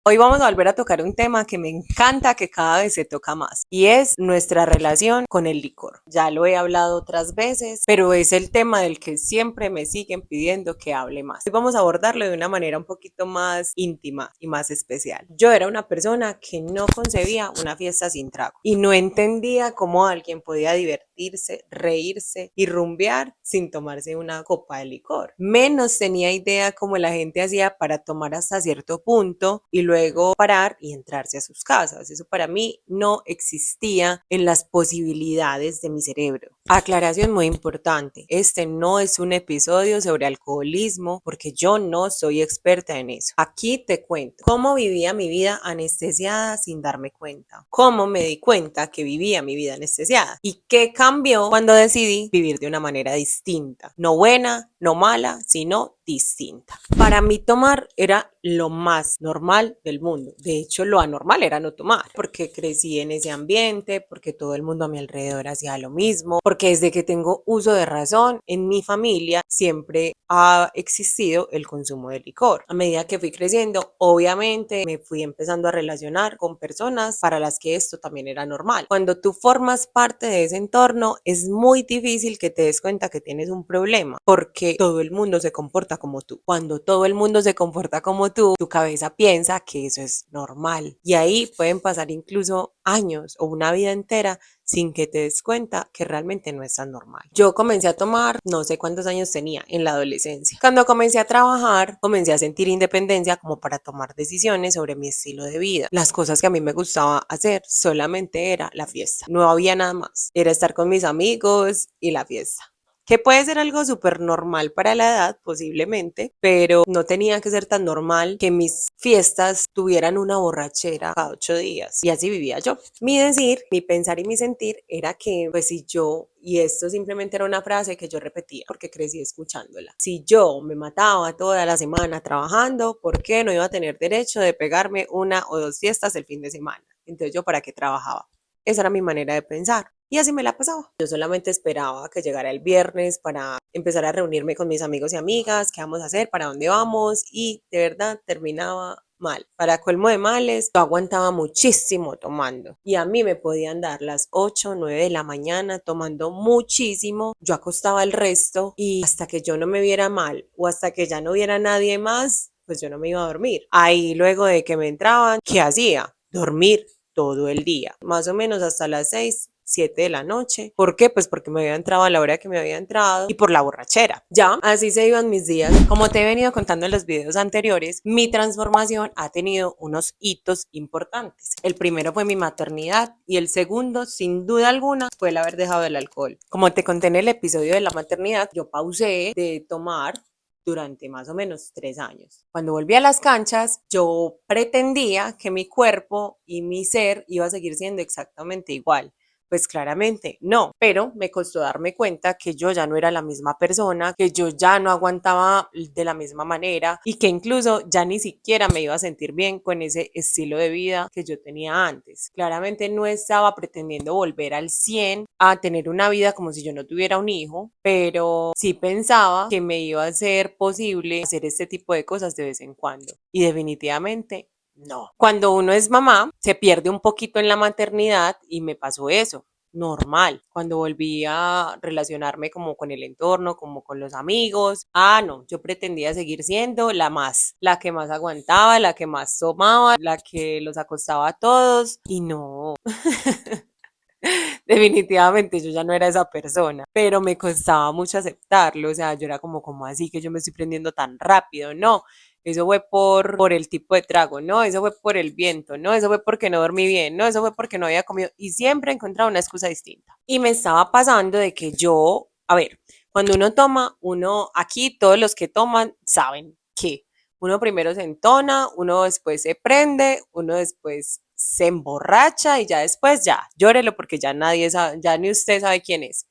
Hoy vamos a volver a tocar un tema que me encanta que cada vez se toca más y es nuestra relación con el licor. Ya lo he hablado otras veces, pero es el tema del que siempre me siguen pidiendo que hable más. Hoy vamos a abordarlo de una manera un poquito más íntima y más especial. Yo era una persona que no concebía una fiesta sin trago y no entendía cómo alguien podía divertirse, reírse y rumbear sin tomarse una copa de licor. Menos tenía idea cómo la gente hacía para tomar hasta cierto punto y luego parar y entrarse a sus casas. Eso para mí no existía en las posibilidades de mi cerebro. Aclaración muy importante, este no es un episodio sobre alcoholismo porque yo no soy experta en eso. Aquí te cuento cómo vivía mi vida anestesiada sin darme cuenta, cómo me di cuenta que vivía mi vida anestesiada y qué cambió cuando decidí vivir de una manera distinta, no buena, no mala, sino distinta. Para mí tomar era lo más normal del mundo. De hecho, lo anormal era no tomar, porque crecí en ese ambiente, porque todo el mundo a mi alrededor hacía lo mismo, porque desde que tengo uso de razón, en mi familia siempre ha existido el consumo de licor. A medida que fui creciendo, obviamente me fui empezando a relacionar con personas para las que esto también era normal. Cuando tú formas parte de ese entorno, es muy difícil que te des cuenta que tienes un problema, porque todo el mundo se comporta como tú. Cuando todo el mundo se comporta como tú, tu cabeza piensa que eso es normal. Y ahí pueden pasar incluso años o una vida entera sin que te des cuenta que realmente no es tan normal. Yo comencé a tomar, no sé cuántos años tenía, en la adolescencia. Cuando comencé a trabajar, comencé a sentir independencia como para tomar decisiones sobre mi estilo de vida. Las cosas que a mí me gustaba hacer solamente era la fiesta. No había nada más. Era estar con mis amigos y la fiesta, que puede ser algo súper normal para la edad, posiblemente, pero no tenía que ser tan normal que mis fiestas tuvieran una borrachera cada 8 días. Y así vivía yo. Mi decir, mi pensar y mi sentir era que, pues si yo, y esto simplemente era una frase que yo repetía porque crecí escuchándola, si yo me mataba toda la semana trabajando, ¿por qué no iba a tener derecho de pegarme una o dos fiestas el fin de semana? Entonces yo, ¿para qué trabajaba? Esa era mi manera de pensar. Y así me la pasaba. Yo solamente esperaba que llegara el viernes para empezar a reunirme con mis amigos y amigas, qué vamos a hacer, para dónde vamos, y de verdad terminaba mal. Para colmo de males, yo aguantaba muchísimo tomando y a mí me podían dar las 8 o 9 de la mañana tomando muchísimo. Yo acostaba el resto y hasta que yo no me viera mal o hasta que ya no viera nadie más, pues yo no me iba a dormir. Ahí luego de que me entraban, ¿qué hacía? Dormir todo el día, más o menos hasta las 6, 7 de la noche. ¿Por qué? Pues porque me había entrado a la hora que me había entrado y por la borrachera. Ya, así se iban mis días. Como te he venido contando en los videos anteriores, mi transformación ha tenido unos hitos importantes. El primero fue mi maternidad y el segundo, sin duda alguna, fue el haber dejado el alcohol. Como te conté en el episodio de la maternidad, yo pausé de tomar durante más o menos 3 años. Cuando volví a las canchas, yo pretendía que mi cuerpo y mi ser iba a seguir siendo exactamente igual. Pues claramente no, pero me costó darme cuenta que yo ya no era la misma persona, que yo ya no aguantaba de la misma manera y que incluso ya ni siquiera me iba a sentir bien con ese estilo de vida que yo tenía antes. Claramente no estaba pretendiendo volver al 100 a tener una vida como si yo no tuviera un hijo, pero sí pensaba que me iba a ser posible hacer este tipo de cosas de vez en cuando. Y definitivamente no. Cuando uno es mamá, se pierde un poquito en la maternidad y me pasó eso. Normal. Cuando volví a relacionarme como con el entorno, como con los amigos, no, yo pretendía seguir siendo la que más aguantaba, la que más tomaba, la que los acostaba a todos y no. Definitivamente yo ya no era esa persona, pero me costaba mucho aceptarlo, o sea, yo era como así que yo me estoy prendiendo tan rápido, no, eso fue por el tipo de trago, no, eso fue por el viento, no, eso fue porque no dormí bien, no, eso fue porque no había comido y siempre encontraba una excusa distinta. Y me estaba pasando de que yo, a ver, cuando uno toma, uno, aquí todos los que toman saben que uno primero se entona, uno después se prende, uno después se emborracha y ya después ya, llórelo porque ya nadie sabe, ya ni usted sabe quién es.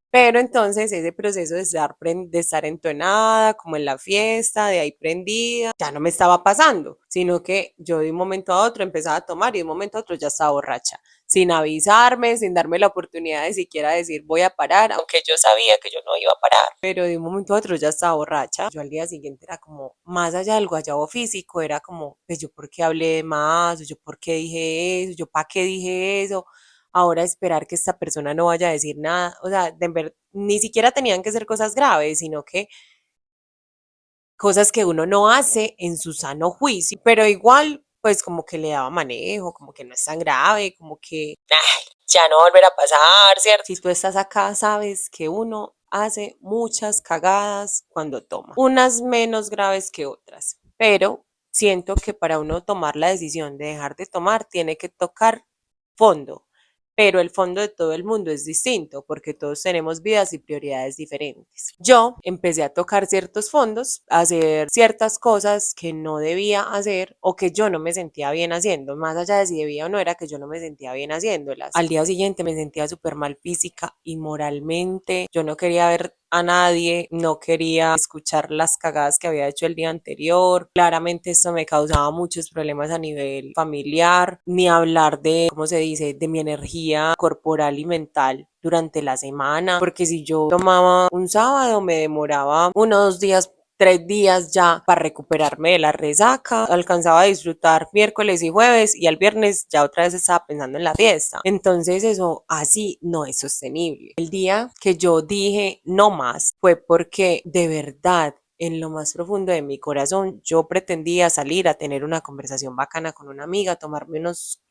Pero entonces ese proceso de estar entonada, como en la fiesta, de ahí prendida, ya no me estaba pasando, sino que yo de un momento a otro empezaba a tomar y de un momento a otro ya estaba borracha, sin avisarme, sin darme la oportunidad de siquiera decir voy a parar, aunque yo sabía que yo no iba a parar, pero de un momento a otro ya estaba borracha. Yo al día siguiente era como, más allá del guayabo físico, era como, pues yo por qué hablé más, o yo por qué dije eso, yo para qué dije eso, ahora esperar que esta persona no vaya a decir nada, o sea, ni siquiera tenían que ser cosas graves, sino que cosas que uno no hace en su sano juicio, pero igual, pues como que le daba manejo, como que no es tan grave, como que ya no volverá a pasar, ¿cierto? Si tú estás acá, sabes que uno hace muchas cagadas cuando toma, unas menos graves que otras, pero siento que para uno tomar la decisión de dejar de tomar, tiene que tocar fondo, pero el fondo de todo el mundo es distinto porque todos tenemos vidas y prioridades diferentes. Yo empecé a tocar ciertos fondos, a hacer ciertas cosas que no debía hacer o que yo no me sentía bien haciendo, más allá de si debía o no, era que yo no me sentía bien haciéndolas. Al día siguiente me sentía súper mal física y moralmente, yo no quería ver a nadie, no quería escuchar las cagadas que había hecho el día anterior. Claramente esto me causaba muchos problemas a nivel familiar, ni hablar de, ¿cómo se dice?, de mi energía corporal y mental durante la semana, porque si yo tomaba un sábado me demoraba 1 o 2 días, 3 días ya para recuperarme de la resaca, alcanzaba a disfrutar miércoles y jueves y al viernes ya otra vez estaba pensando en la fiesta. Entonces eso así no es sostenible. El día que yo dije no más fue porque de verdad en lo más profundo de mi corazón yo pretendía salir a tener una conversación bacana con una amiga, tomarme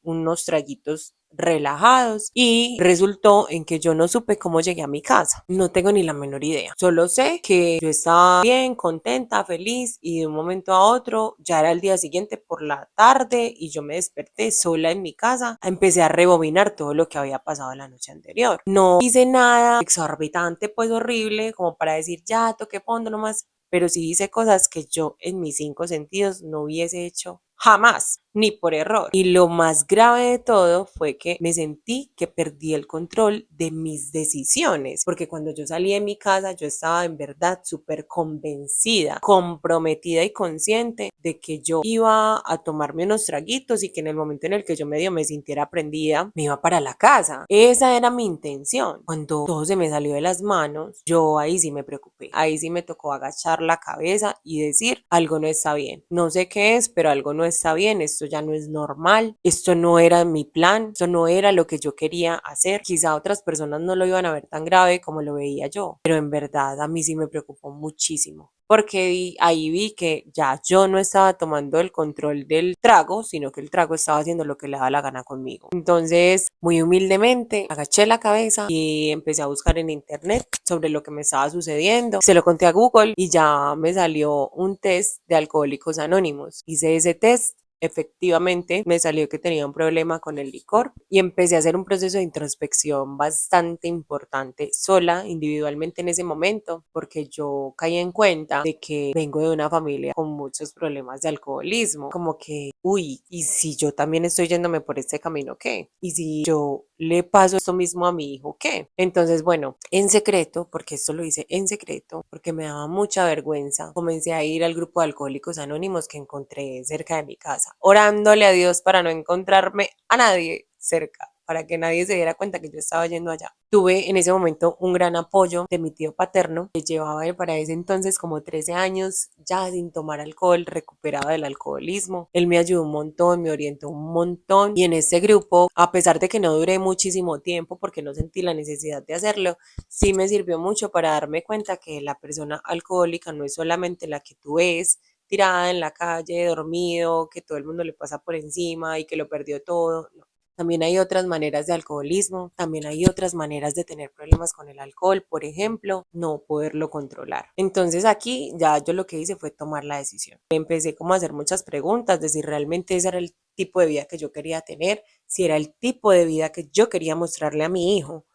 unos traguitos relajados y resultó en que yo no supe cómo llegué a mi casa. No tengo ni la menor idea. Solo sé que yo estaba bien, contenta, feliz y de un momento a otro ya era el día siguiente por la tarde y yo me desperté sola en mi casa. Empecé a rebobinar todo lo que había pasado la noche anterior. No hice nada exorbitante, pues horrible, como para decir ya toqué fondo nomás, pero sí hice cosas que yo en mis 5 sentidos no hubiese hecho jamás, ni por error. Y lo más grave de todo fue que me sentí que perdí el control de mis decisiones, porque cuando yo salí de mi casa yo estaba en verdad súper convencida, comprometida y consciente de que yo iba a tomarme unos traguitos y que en el momento en el que yo medio me sintiera prendida, me iba para la casa. Esa era mi intención. Cuando todo se me salió de las manos, yo ahí sí me preocupé. Ahí sí me tocó agachar la cabeza y decir, algo no está bien. No sé qué es, pero algo no está bien. Esto ya no es normal. Esto no era mi plan. Esto no era lo que yo quería hacer. Quizá otras personas no lo iban a ver tan grave como lo veía yo, pero en verdad a mí sí me preocupó muchísimo porque ahí vi que ya yo no estaba tomando el control del trago, sino que el trago estaba haciendo lo que le daba la gana conmigo. Entonces, muy humildemente, agaché la cabeza y empecé a buscar en internet sobre lo que me estaba sucediendo. Se lo conté a Google y ya me salió un test de Alcohólicos Anónimos. Hice ese test. Efectivamente, me salió que tenía un problema con el licor y empecé a hacer un proceso de introspección bastante importante sola, individualmente en ese momento, porque yo caí en cuenta de que vengo de una familia con muchos problemas de alcoholismo, como que, uy, ¿y si yo también estoy yéndome por este camino, qué? ¿Y si yo le paso esto mismo a mi hijo, qué? Entonces, bueno, en secreto, porque esto lo hice en secreto, porque me daba mucha vergüenza, comencé a ir al grupo de Alcohólicos Anónimos que encontré cerca de mi casa, orándole a Dios para no encontrarme a nadie cerca, para que nadie se diera cuenta que yo estaba yendo allá. Tuve en ese momento un gran apoyo de mi tío paterno, que llevaba para ese entonces como 13 años ya sin tomar alcohol, recuperado del alcoholismo. Él me ayudó un montón, me orientó un montón y en este grupo, a pesar de que no duré muchísimo tiempo porque no sentí la necesidad de hacerlo, sí me sirvió mucho para darme cuenta que la persona alcohólica no es solamente la que tú ves tirada en la calle, dormido, que todo el mundo le pasa por encima y que lo perdió todo. No. También hay otras maneras de alcoholismo, también hay otras maneras de tener problemas con el alcohol, por ejemplo, no poderlo controlar. Entonces aquí ya yo lo que hice fue tomar la decisión. Empecé como a hacer muchas preguntas de si realmente ese era el tipo de vida que yo quería tener, si era el tipo de vida que yo quería mostrarle a mi hijo.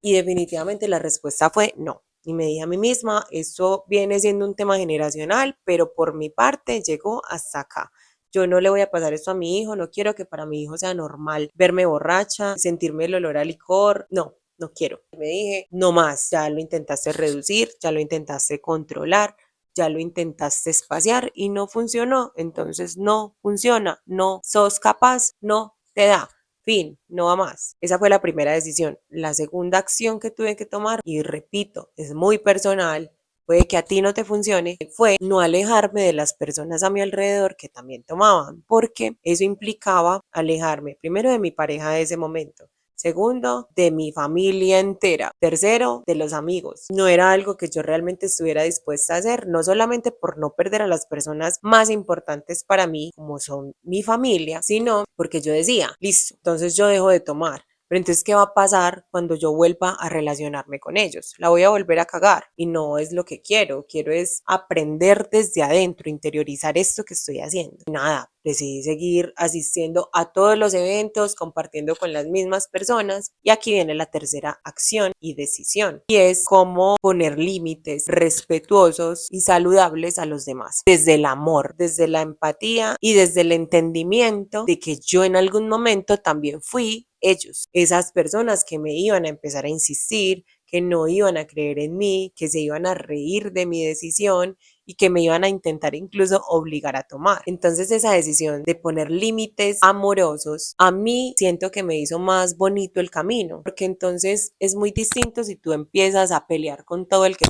Y definitivamente la respuesta fue no. Y me dije a mí misma, esto viene siendo un tema generacional, pero por mi parte llegó hasta acá. Yo no le voy a pasar esto a mi hijo, no quiero que para mi hijo sea normal verme borracha, sentirme el olor a licor, no. no quiero. Me dije, no más, ya lo intentaste reducir, ya lo intentaste controlar, ya lo intentaste espaciar y no funcionó, entonces no funciona, no sos capaz, no te da. Fin, no va más. Esa fue la primera decisión. La segunda acción que tuve que tomar, y repito, es muy personal, puede que a ti no te funcione, fue no alejarme de las personas a mi alrededor que también tomaban, porque eso implicaba alejarme primero de mi pareja de ese momento. Segundo, de mi familia entera. Tercero, de los amigos. No era algo que yo realmente estuviera dispuesta a hacer, no solamente por no perder a las personas más importantes para mí, como son mi familia, sino porque yo decía, listo, entonces yo dejo de tomar. Pero entonces, ¿qué va a pasar cuando yo vuelva a relacionarme con ellos? La voy a volver a cagar y no es lo que quiero. Quiero es aprender desde adentro, interiorizar esto que estoy haciendo. Nada, decidí seguir asistiendo a todos los eventos, compartiendo con las mismas personas y aquí viene la tercera acción y decisión y es cómo poner límites respetuosos y saludables a los demás desde el amor, desde la empatía y desde el entendimiento de que yo en algún momento también fui ellos, esas personas que me iban a empezar a insistir, que no iban a creer en mí, que se iban a reír de mi decisión y que me iban a intentar incluso obligar a tomar. Entonces esa decisión de poner límites amorosos a mí siento que me hizo más bonito el camino, porque entonces es muy distinto si tú empiezas a pelear con todo el que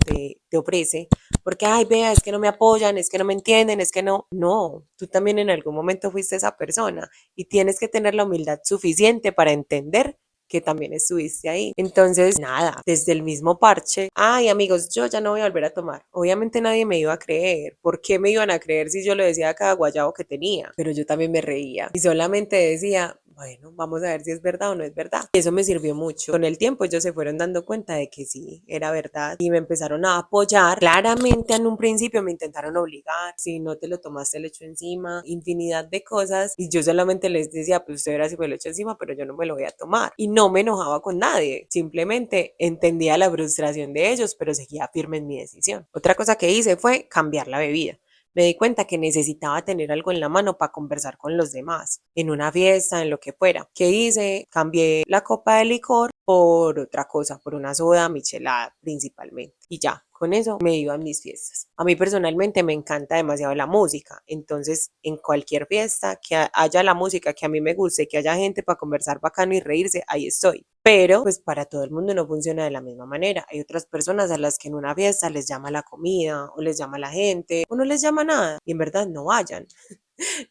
te ofrece, porque, ay, vea, es que no me apoyan, es que no me entienden, es que no, tú también en algún momento fuiste esa persona y tienes que tener la humildad suficiente para entender que también estuviste ahí. Entonces, nada, desde el mismo parche, ay amigos, yo ya no voy a volver a tomar. Obviamente nadie me iba a creer. ¿Por qué me iban a creer si yo lo decía a cada guayabo que tenía? Pero yo también me reía y solamente decía, bueno, vamos a ver si es verdad o no es verdad. Y eso me sirvió mucho. Con el tiempo ellos se fueron dando cuenta de que sí, era verdad y me empezaron a apoyar. Claramente en un principio me intentaron obligar, si no te lo tomaste le echo encima, infinidad de cosas y yo solamente les decía, pues usted verá si me lo echo encima, pero yo no me lo voy a tomar. Y no me enojaba con nadie, simplemente entendía la frustración de ellos, pero seguía firme en mi decisión. Otra cosa que hice fue cambiar la bebida. Me di cuenta que necesitaba tener algo en la mano para conversar con los demás, en una fiesta, en lo que fuera. ¿Qué hice? Cambié la copa de licor por otra cosa, por una soda michelada principalmente. Y ya, con eso me iba a mis fiestas. A mí personalmente me encanta demasiado la música, entonces en cualquier fiesta que haya la música que a mí me guste, que haya gente para conversar bacano y reírse, ahí estoy. Pero pues para todo el mundo no funciona de la misma manera. Hay otras personas a las que en una fiesta les llama la comida o les llama la gente o no les llama nada y en verdad no vayan.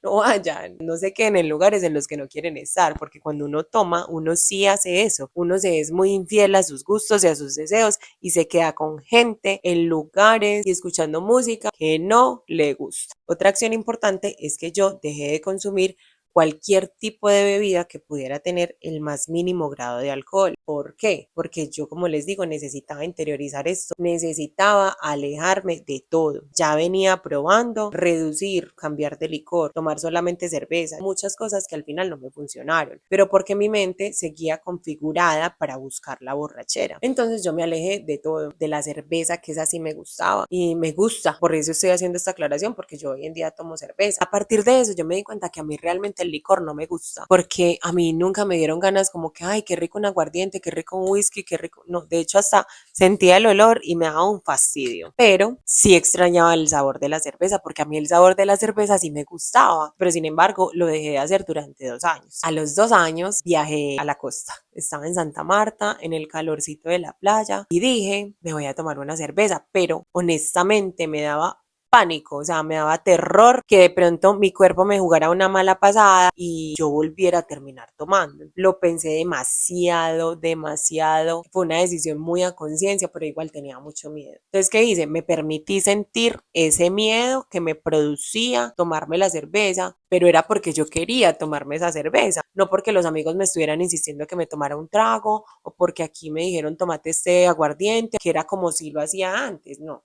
No vayan, no se queden en lugares en los que no quieren estar, porque cuando uno toma, uno sí hace eso, uno se es muy infiel a sus gustos y a sus deseos y se queda con gente en lugares y escuchando música que no le gusta. Otra acción importante es que yo dejé de consumir cualquier tipo de bebida que pudiera tener el más mínimo grado de alcohol. ¿Por qué? Porque yo, como les digo, necesitaba interiorizar esto, necesitaba alejarme de todo. Ya venía probando reducir, cambiar de licor, tomar solamente cerveza, muchas cosas que al final no me funcionaron, pero porque mi mente seguía configurada para buscar la borrachera. Entonces yo me alejé de todo, de la cerveza, que esa sí me gustaba y me gusta, por eso estoy haciendo esta aclaración, porque yo hoy en día tomo cerveza. A partir de eso yo me di cuenta que a mí realmente el licor no me gusta, porque a mí nunca me dieron ganas como que, ay, qué rico un aguardiente, qué rico un whisky, qué rico, no, de hecho hasta sentía el olor y me daba un fastidio, pero sí extrañaba el sabor de la cerveza, porque a mí el sabor de la cerveza sí me gustaba, pero sin embargo lo dejé de hacer durante 2 años. A los 2 años viajé a la costa, estaba en Santa Marta, en el calorcito de la playa y dije, me voy a tomar una cerveza, pero honestamente me daba pánico, o sea, me daba terror que de pronto mi cuerpo me jugara una mala pasada y yo volviera a terminar tomando. Lo pensé demasiado, demasiado. Fue una decisión muy a conciencia, pero igual tenía mucho miedo. Entonces, ¿qué hice? Me permití sentir ese miedo que me producía tomarme la cerveza, pero era porque yo quería tomarme esa cerveza, no porque los amigos me estuvieran insistiendo que me tomara un trago o porque aquí me dijeron tomate este aguardiente, que era como si lo hacía antes, no.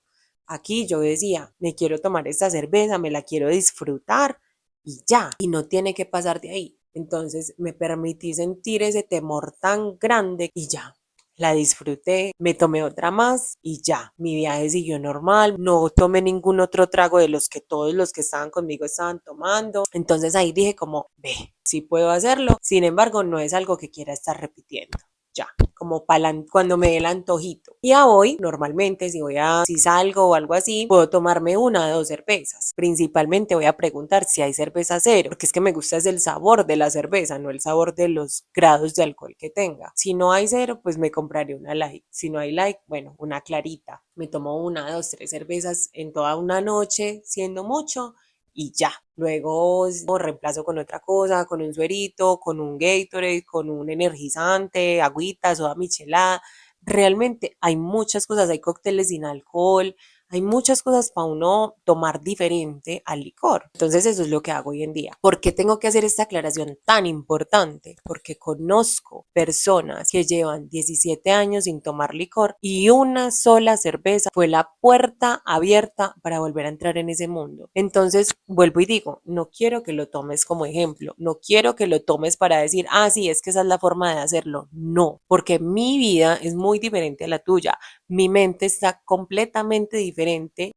Aquí yo decía, me quiero tomar esta cerveza, me la quiero disfrutar y ya, y no tiene que pasar de ahí. Entonces me permití sentir ese temor tan grande y ya, la disfruté, me tomé otra más y ya, mi viaje siguió normal, no tomé ningún otro trago de los que todos los que estaban conmigo estaban tomando. Entonces ahí dije como, ve, sí puedo hacerlo, sin embargo no es algo que quiera estar repitiendo. ya, como cuando me dé el antojito. Y a hoy, normalmente, si salgo o algo así, puedo tomarme 1 o 2 cervezas. Principalmente voy a preguntar si hay cerveza cero, porque es que me gusta es el sabor de la cerveza, no el sabor de los grados de alcohol que tenga. Si no hay cero, pues me compraré una light. Si no hay light, bueno, una clarita. Me tomo 1, 2, 3 cervezas en toda una noche, siendo mucho, y ya. Luego reemplazo con otra cosa, con un suerito, con un Gatorade, con un energizante, agüita, soda michelada. Realmente hay muchas cosas, hay cócteles sin alcohol, hay muchas cosas para uno tomar diferente al licor. Entonces eso es lo que hago hoy en día. ¿Por qué tengo que hacer esta aclaración tan importante? Porque conozco personas que llevan 17 años sin tomar licor y una sola cerveza fue la puerta abierta para volver a entrar en ese mundo. Entonces vuelvo y digo, no quiero que lo tomes como ejemplo, no quiero que lo tomes para decir, ah, sí, es que esa es la forma de hacerlo. No, porque mi vida es muy diferente a la tuya. Mi mente está completamente diferente,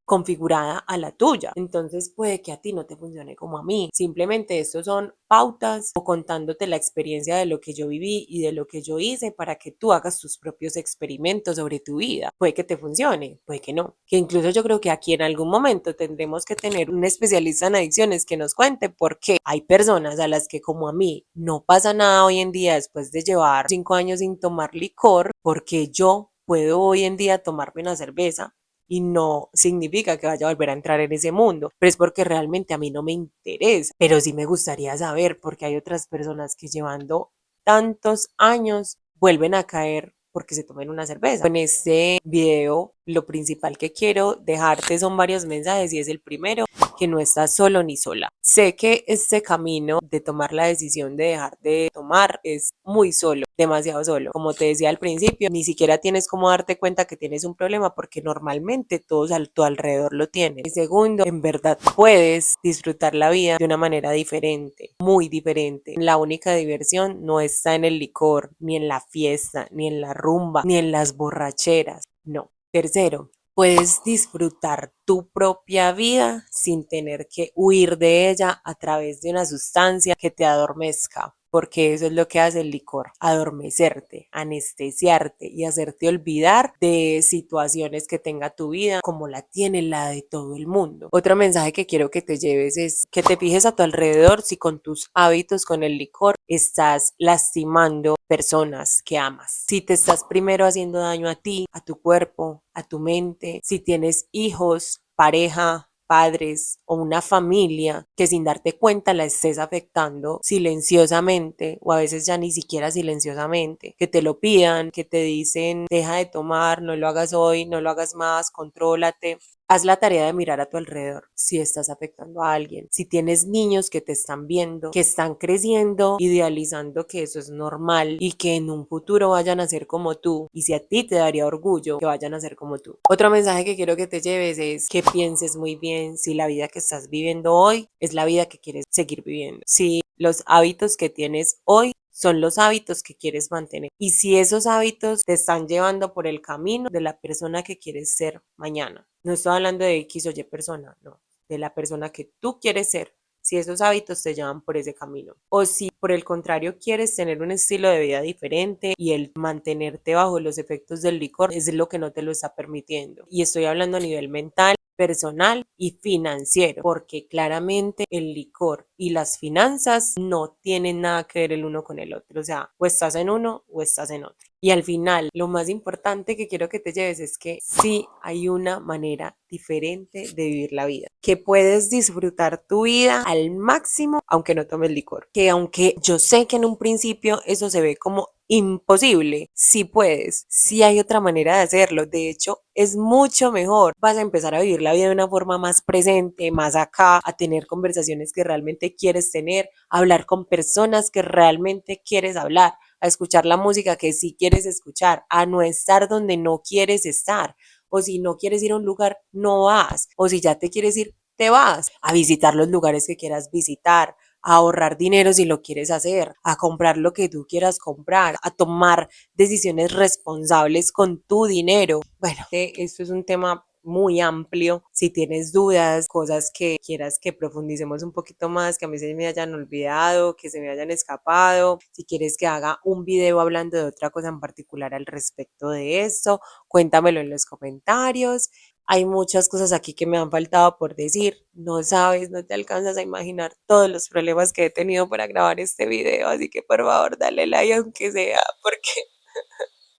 configurada a la tuya. Entonces puede que a ti no te funcione como a mí. Simplemente estos son pautas o contándote la experiencia de lo que yo viví y de lo que yo hice para que tú hagas tus propios experimentos sobre tu vida. Puede que te funcione, puede que no. Que incluso yo creo que aquí en algún momento tendremos que tener un especialista en adicciones que nos cuente por qué hay personas a las que como a mí no pasa nada hoy en día después de llevar 5 años sin tomar licor, porque yo puedo hoy en día tomarme una cerveza y no significa que vaya a volver a entrar en ese mundo, pero es porque realmente a mí no me interesa, pero sí me gustaría saber porque hay otras personas que llevando tantos años vuelven a caer porque se tomen una cerveza. En este video lo principal que quiero dejarte son varios mensajes y es el primero, que no estás solo ni sola. Sé que este camino de tomar la decisión de dejar de tomar es muy solo, demasiado solo. Como te decía al principio, ni siquiera tienes cómo darte cuenta que tienes un problema porque normalmente todos a tu alrededor lo tienen. Y segundo, en verdad puedes disfrutar la vida de una manera diferente, muy diferente. La única diversión no está en el licor, ni en la fiesta, ni en la rumba, ni en las borracheras. No. Tercero, puedes disfrutar tu propia vida sin tener que huir de ella a través de una sustancia que te adormezca, porque eso es lo que hace el licor, adormecerte, anestesiarte y hacerte olvidar de situaciones que tenga tu vida como la tiene la de todo el mundo. Otro mensaje que quiero que te lleves es que te fijes a tu alrededor si con tus hábitos con el licor estás lastimando personas que amas. Si te estás primero haciendo daño a ti, a tu cuerpo, a tu mente, si tienes hijos, pareja, padres o una familia que sin darte cuenta la estés afectando silenciosamente o a veces ya ni siquiera silenciosamente, que te lo pidan, que te dicen deja de tomar, no lo hagas hoy, no lo hagas más, contrólate. Haz la tarea de mirar a tu alrededor si estás afectando a alguien, si tienes niños que te están viendo, que están creciendo, idealizando que eso es normal y que en un futuro vayan a ser como tú, y si a ti te daría orgullo que vayan a ser como tú. Otro mensaje que quiero que te lleves es que pienses muy bien si la vida que estás viviendo hoy es la vida que quieres seguir viviendo, si los hábitos que tienes hoy son los hábitos que quieres mantener. Y si esos hábitos te están llevando por el camino de la persona que quieres ser mañana. No estoy hablando de X o Y persona, no, de la persona que tú quieres ser. Si esos hábitos te llevan por ese camino. O si por el contrario quieres tener un estilo de vida diferente y el mantenerte bajo los efectos del licor es lo que no te lo está permitiendo. Y estoy hablando a nivel mental, personal y financiero, porque claramente el licor y las finanzas no tienen nada que ver el uno con el otro, o sea, o estás en uno o estás en otro. Y al final, lo más importante que quiero que te lleves es que sí hay una manera diferente de vivir la vida, que puedes disfrutar tu vida al máximo aunque no tomes licor, que aunque yo sé que en un principio eso se ve como imposible, sí puedes, sí hay otra manera de hacerlo, de hecho es mucho mejor, vas a empezar a vivir la vida de una forma más presente, más acá, a tener conversaciones que realmente quieres tener, a hablar con personas que realmente quieres hablar, a escuchar la música que sí quieres escuchar, a no estar donde no quieres estar, o si no quieres ir a un lugar, no vas, o si ya te quieres ir, te vas a visitar los lugares que quieras visitar, a ahorrar dinero si lo quieres hacer, a comprar lo que tú quieras comprar, a tomar decisiones responsables con tu dinero. Bueno, esto es un tema muy amplio. Si tienes dudas, cosas que quieras que profundicemos un poquito más, que a mí se me hayan olvidado, que se me hayan escapado, si quieres que haga un video hablando de otra cosa en particular al respecto de esto, cuéntamelo en los comentarios. Hay muchas cosas aquí que me han faltado por decir. No sabes, no te alcanzas a imaginar todos los problemas que he tenido para grabar este video, así que por favor dale like aunque sea, porque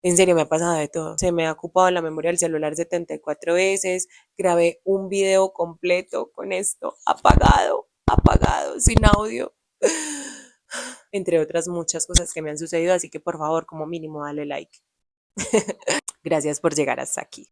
en serio, me ha pasado de todo. Se me ha ocupado la memoria del celular 74 veces. Grabé un video completo con esto apagado, apagado, sin audio. Entre otras muchas cosas que me han sucedido, así que por favor, como mínimo, dale like. Gracias por llegar hasta aquí.